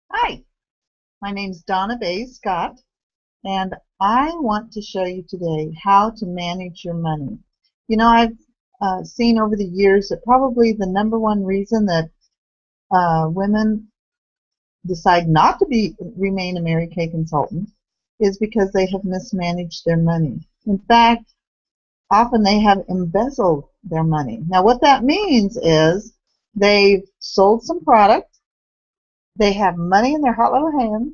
Hi, my name's Donna Bay Scott, and I want to show you today how to manage your money. I've seen over the years that probably the number one reason that women decide not to remain a Mary Kay consultant is because they have mismanaged their money. In fact, often they have embezzled their money. Now, what that means is they've sold some product, they have money in their hot little hands,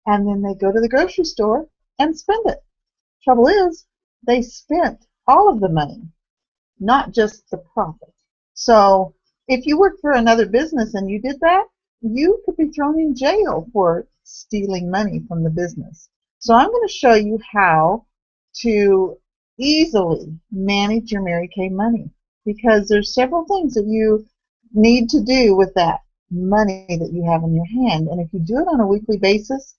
and then they go to the grocery store and spend it. Trouble is, they spent all of the money, not just the profit. So if you work for another business and you did that, you could be thrown in jail for stealing money from the business. So I'm going to show you how to easily manage your Mary Kay money, because there's several things that you need to do with that money that you have in your hand. And if you do it on a weekly basis,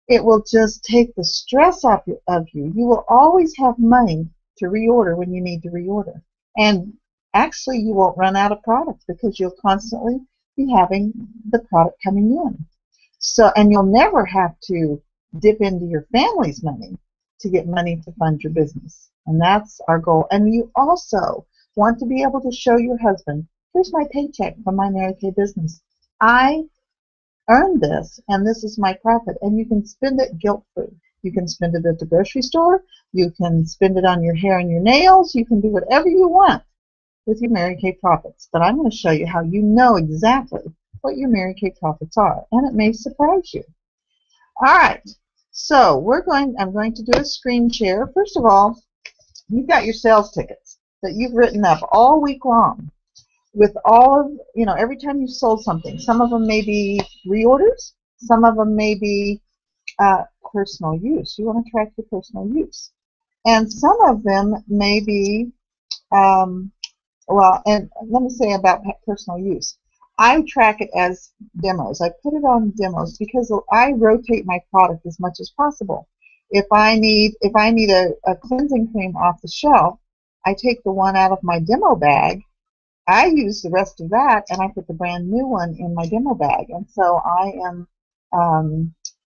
it will just take the stress off of you. You will always have money to reorder when you need to reorder. And actually, you won't run out of products because you'll constantly be having the product coming in. So, and you'll never have to dip into your family's money to get money to fund your business. And that's our goal. And you also want to be able to show your husband, here's my paycheck from my Mary Kay business. I earned this, and this is my profit. And you can spend it guilt-free. You can spend it at the grocery store. You can spend it on your hair and your nails. You can do whatever you want with your Mary Kay profits. But I'm going to show you how you know exactly what your Mary Kay profits are, and it may surprise you. All right, so I'm going to do a screen share. First of all, you've got your sales tickets that you've written up all week long with all of, every time you sold something. Some of them may be reorders, some of them may be personal use. You want to track your personal use. And some of them may be, well, and let me say about personal use. I track it as demos. I put it on demos because I rotate my product as much as possible. If I need a cleansing cream off the shelf, I take the one out of my demo bag, I use the rest of that, and I put the brand new one in my demo bag. And so I am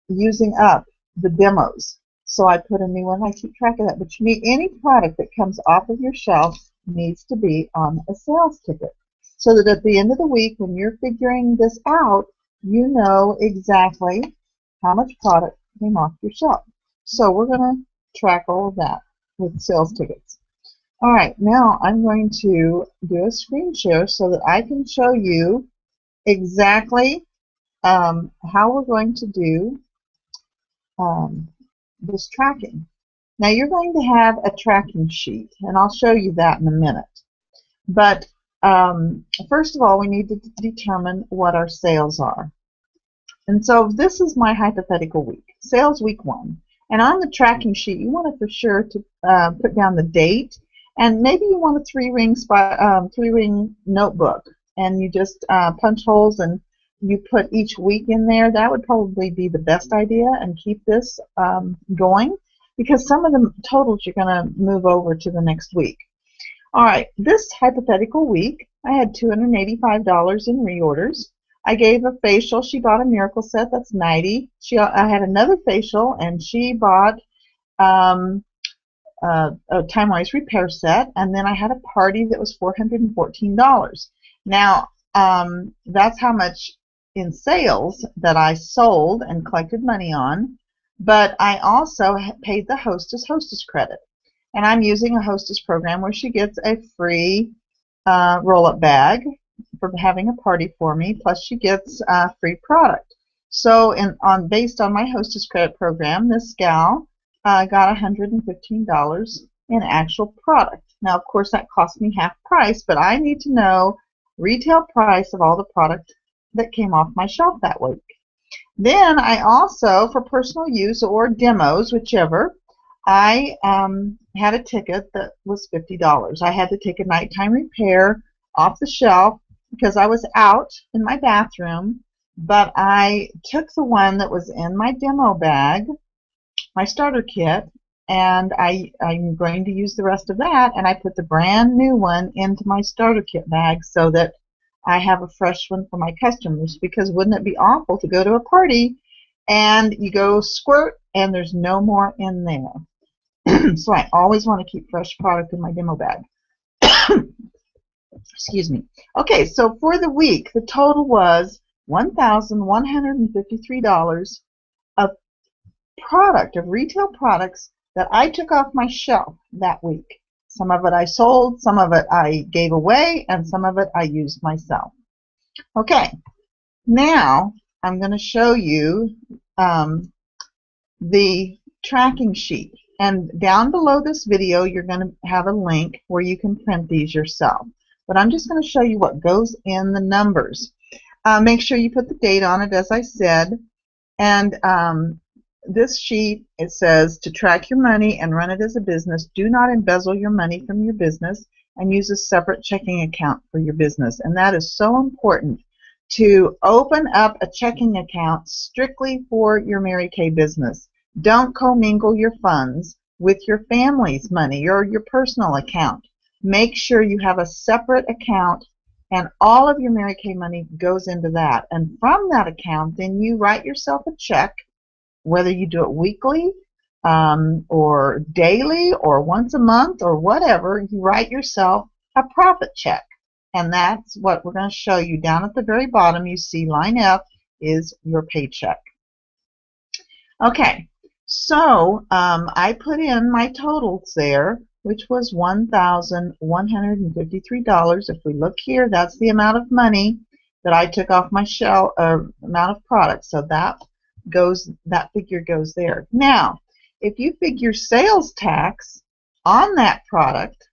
using up the demos. So I put a new one. I keep track of that. But you need any product that comes off of your shelf needs to be on a sales ticket, so that at the end of the week, when you're figuring this out, you know exactly how much product came off your shelf. So we're going to track all of that with sales tickets. All right, now I'm going to do a screen share so that I can show you exactly how we're going to do this tracking. Now you're going to have a tracking sheet, and I'll show you that in a minute. But first of all, we need to determine what our sales are. And so this is my hypothetical week, sales week 1. And on the tracking sheet, you want to for sure to put down the date, and maybe you want a three-ring notebook, and you just punch holes and you put each week in there. That would probably be the best idea, and keep this going, because some of the totals you're going to move over to the next week. All right, this hypothetical week, I had $285 in reorders. I gave a facial. She bought a Miracle Set. That's $90. I had another facial, and she bought a Time-Wise Repair Set, and then I had a party that was $414. Now, that's how much in sales that I sold and collected money on, but I also paid the hostess credit. And I'm using a hostess program where she gets a free roll-up bag for having a party for me, plus she gets free product. So based on my hostess credit program, this gal got $115 in actual product. Now, of course, that cost me half price, but I need to know retail price of all the product that came off my shelf that week. Then I also, for personal use or demos, whichever, I had a ticket that was $50. I had to take a nighttime repair off the shelf because I was out in my bathroom, but I took the one that was in my demo bag, my starter kit, and I'm going to use the rest of that, and I put the brand new one into my starter kit bag so that I have a fresh one for my customers, because wouldn't it be awful to go to a party and you go squirt and there's no more in there. So I always want to keep fresh product in my demo bag. Excuse me. Okay, so for the week, the total was $1,153 of retail products that I took off my shelf that week. Some of it I sold, some of it I gave away, and some of it I used myself. Okay, now I'm going to show you the tracking sheet. And down below this video, you're going to have a link where you can print these yourself. But I'm just going to show you what goes in the numbers. Make sure you put the date on it, as I said. And this sheet, it says, to track your money and run it as a business, do not embezzle your money from your business and use a separate checking account for your business. And that is so important, to open up a checking account strictly for your Mary Kay business. Don't commingle your funds with your family's money or your personal account. Make sure you have a separate account, and all of your Mary Kay money goes into that. And from that account, then you write yourself a check, whether you do it weekly or daily or once a month or whatever. You write yourself a profit check. And that's what we're going to show you. Down at the very bottom, you see line F is your paycheck. Okay, so I put in my totals there, which was $1,153. If we look here, that's the amount of money that I took off my shelf, amount of product. So that figure goes there. Now, if you figure sales tax on that product,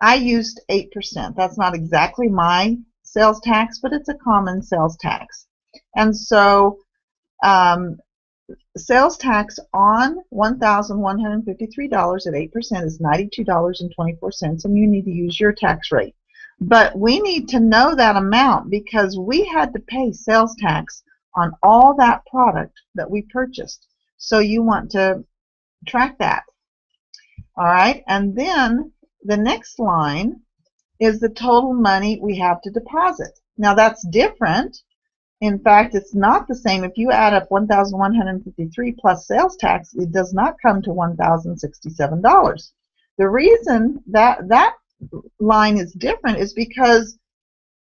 I used 8%. That's not exactly my sales tax, but it's a common sales tax. And so sales tax on $1,153 at 8% is $92.24, and you need to use your tax rate. But we need to know that amount, because we had to pay sales tax on all that product that we purchased. So you want to track that. All right, and then the next line is the total money we have to deposit. Now that's different. In fact, it's not the same. If you add up $1,153 plus sales tax, it does not come to $1,067. The reason that that line is different is because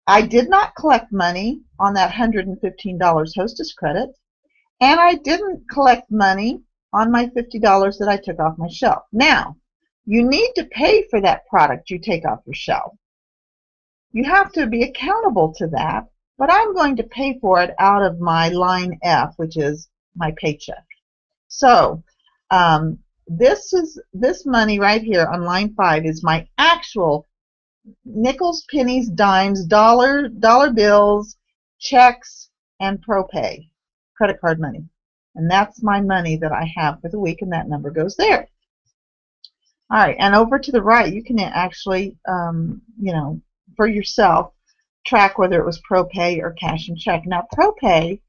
I did not collect money on that $115 hostess credit, and I didn't collect money on my $50 that I took off my shelf. Now, you need to pay for that product you take off your shelf. You have to be accountable to that, but I'm going to pay for it out of my line F, which is my paycheck. So this money right here on line 5 is my actual nickels, pennies, dimes, dollar bills, checks, and ProPay, credit card money. And that's my money that I have for the week, and that number goes there. All right, and over to the right, you can actually, for yourself, track whether it was ProPay or cash and check. Now, ProPay,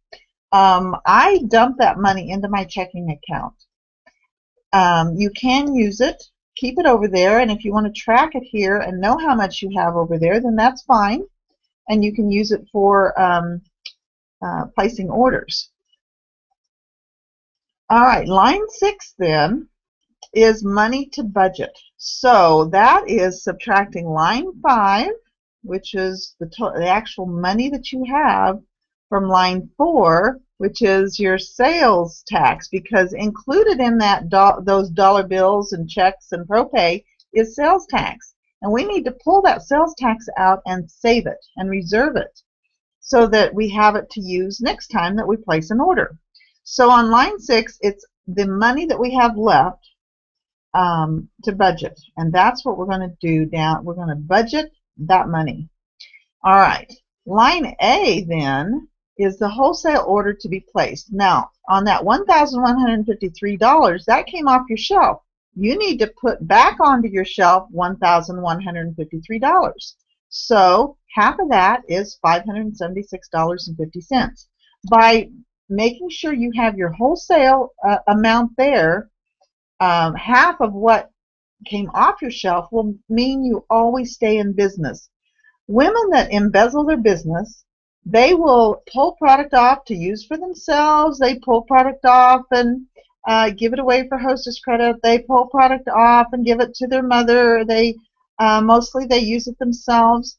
I dump that money into my checking account. You can use it, keep it over there, and if you want to track it here and know how much you have over there, then that's fine, and you can use it for placing orders. All right, line 6 then is money to budget. So that is subtracting line 5, which is the actual money that you have, from line 4, which is your sales tax, because included in that those dollar bills and checks and ProPay is sales tax. And we need to pull that sales tax out and save it and reserve it so that we have it to use next time that we place an order. So on line 6, it's the money that we have left to budget, and that's what we're going to do down. We're going to budget that money. All right, line A then is the wholesale order to be placed. Now, on that $1,153, that came off your shelf. You need to put back onto your shelf $1,153. So half of that is $576.50. By making sure you have your wholesale amount there, half of what came off your shelf will mean you always stay in business. Women that embezzle their business, they will pull product off to use for themselves. They pull product off and give it away for hostess credit. They pull product off and give it to their mother. They mostly they use it themselves,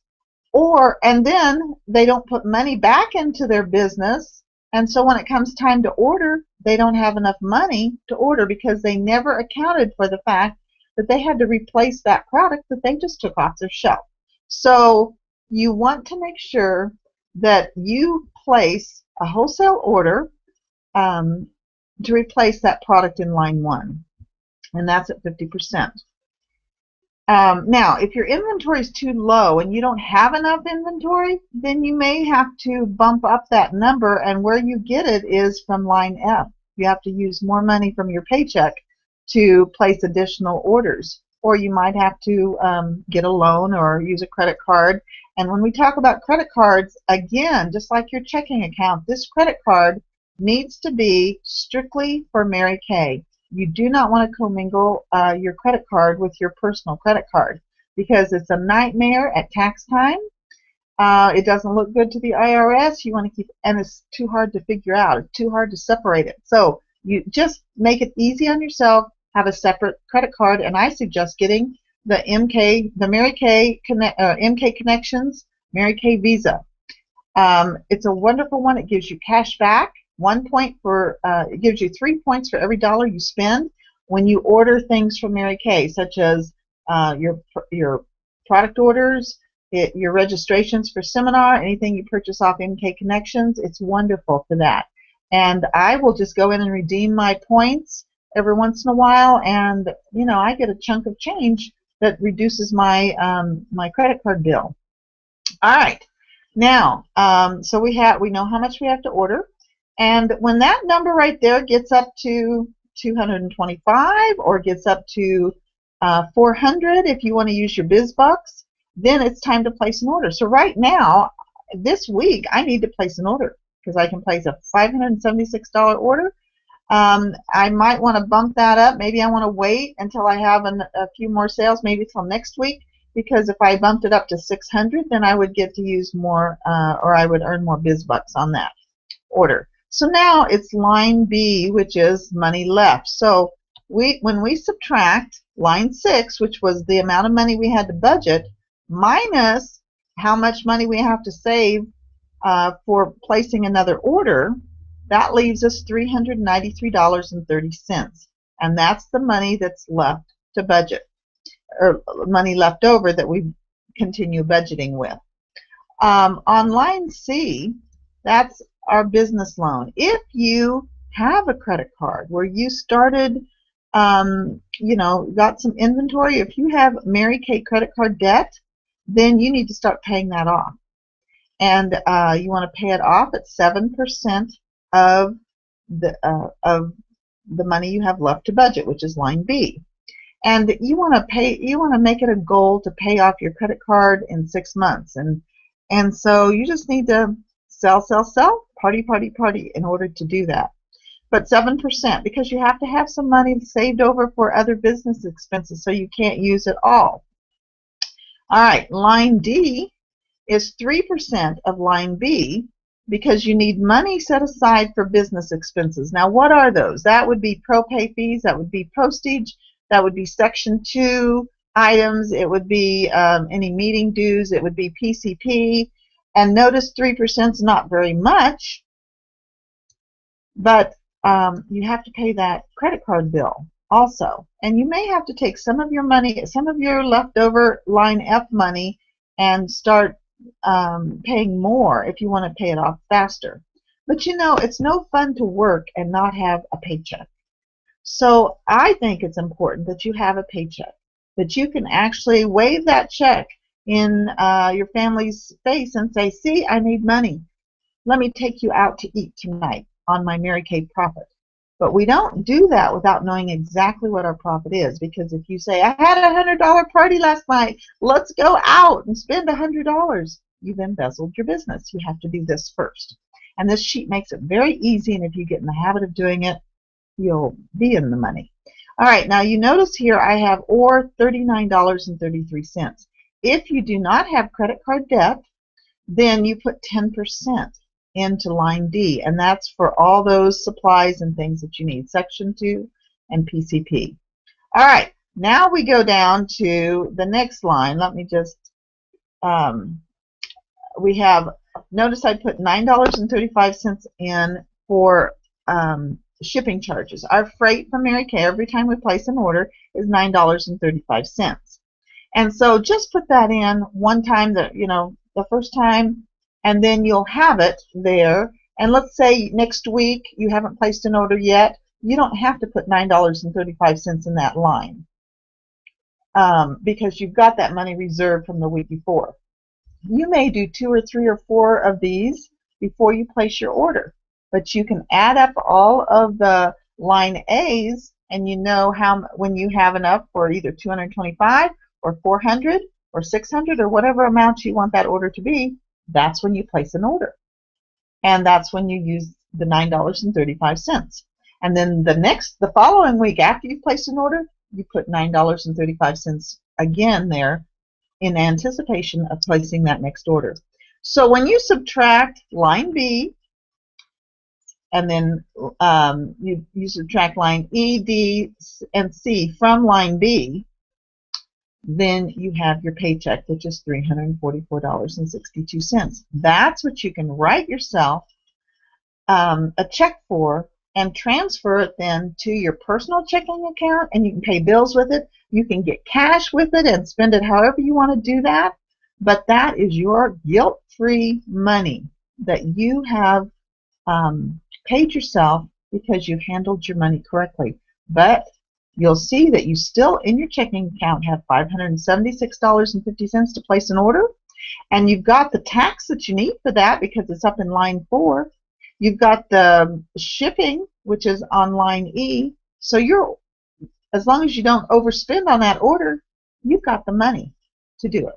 and then they don't put money back into their business. And so when it comes time to order, they don't have enough money to order because they never accounted for the fact that they had to replace that product that they just took off their shelf. So you want to make sure that you place a wholesale order to replace that product in line 1, and that's at 50%. Now, if your inventory is too low and you don't have enough inventory, then you may have to bump up that number, and where you get it is from line F. You have to use more money from your paycheck to place additional orders, or you might have to get a loan or use a credit card. And when we talk about credit cards, again, just like your checking account, this credit card needs to be strictly for Mary Kay. You do not want to commingle your credit card with your personal credit card because it's a nightmare at tax time. It doesn't look good to the IRS. You want to keep, and it's too hard to figure out. It's too hard to separate it. So you just make it easy on yourself. Have a separate credit card, and I suggest getting the Mary Kay MK Connections Mary Kay Visa. It's a wonderful one. It gives you cash back. 1 point for it gives you 3 points for every dollar you spend when you order things from Mary Kay, such as your product orders, your registrations for seminar, anything you purchase off MK Connections. It's wonderful for that. And I will just go in and redeem my points every once in a while, and I get a chunk of change that reduces my my credit card bill. All right, now so we know how much we have to order. And when that number right there gets up to 225 or gets up to 400, if you want to use your BizBucks, then it's time to place an order. So right now, this week, I need to place an order because I can place a $576 order. I might want to bump that up. Maybe I want to wait until I have a few more sales, maybe till next week, because if I bumped it up to 600, then I would get to use more, or I would earn more BizBucks on that order. So now it's line B, which is money left. So when we subtract line 6, which was the amount of money we had to budget, minus how much money we have to save for placing another order, that leaves us $393.30. And that's the money that's left to budget, or money left over that we continue budgeting with. On line C, that's our business loan. If you have a credit card where you started, got some inventory, if you have Mary Kay credit card debt, then you need to start paying that off. And you want to pay it off at 7% of the money you have left to budget, which is line B. And you want to make it a goal to pay off your credit card in 6 months. And so you just need to sell, party in order to do that. But 7%, because you have to have some money saved over for other business expenses, so you can't use it all. All right, line D is 3% of line B, because you need money set aside for business expenses. Now, what are those? That would be ProPay fees, that would be postage, that would be Section 2 items, it would be any meeting dues, it would be PCP. And notice 3% is not very much, but you have to pay that credit card bill also. And you may have to take some of your money, some of your leftover line F money, and start paying more if you want to pay it off faster. But it's no fun to work and not have a paycheck. So I think it's important that you have a paycheck, that you can actually wave that check in your family's face and say, see, I need money. Let me take you out to eat tonight on my Mary Kay profit. But we don't do that without knowing exactly what our profit is, because if you say, I had a $100 party last night, let's go out and spend $100, you've embezzled your business. You have to do this first. And this sheet makes it very easy, and if you get in the habit of doing it, you'll be in the money. All right, now you notice here I have or $39.33. If you do not have credit card debt, then you put 10% into line D, and that's for all those supplies and things that you need, Section 2 and PCP. All right, now we go down to the next line. Let me just, we have, notice I put $9.35 in for shipping charges. Our freight from Mary Kay every time we place an order is $9.35. And so just put that in one time, the first time, and then you'll have it there. And let's say next week you haven't placed an order yet, you don't have to put $9.35 in that line because you've got that money reserved from the week before. You may do 2 or 3 or 4 of these before you place your order, but you can add up all of the line A's, and you know how, when you have enough for either 225 or 400 or 600 or whatever amount you want that order to be, that's when you place an order. And that's when you use the $9.35. And then the following week after you've placed an order, you put $9.35 again there in anticipation of placing that next order. So when you subtract line B, and then you subtract line E, D, and C from line B, then you have your paycheck, which is $344.62. That's what you can write yourself a check for and transfer it then to your personal checking account, and you can pay bills with it. You can get cash with it and spend it however you want to do that, but that is your guilt-free money that you have paid yourself because you handled your money correctly. But you'll see that you still in your checking account have $576.50 to place an order, and you've got the tax that you need for that because it's up in line 4. You've got the shipping, which is on line E. So as long as you don't overspend on that order, you've got the money to do it.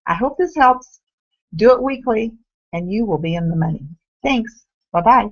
I hope this helps. Do it weekly, and you will be in the money. Thanks. Bye-bye.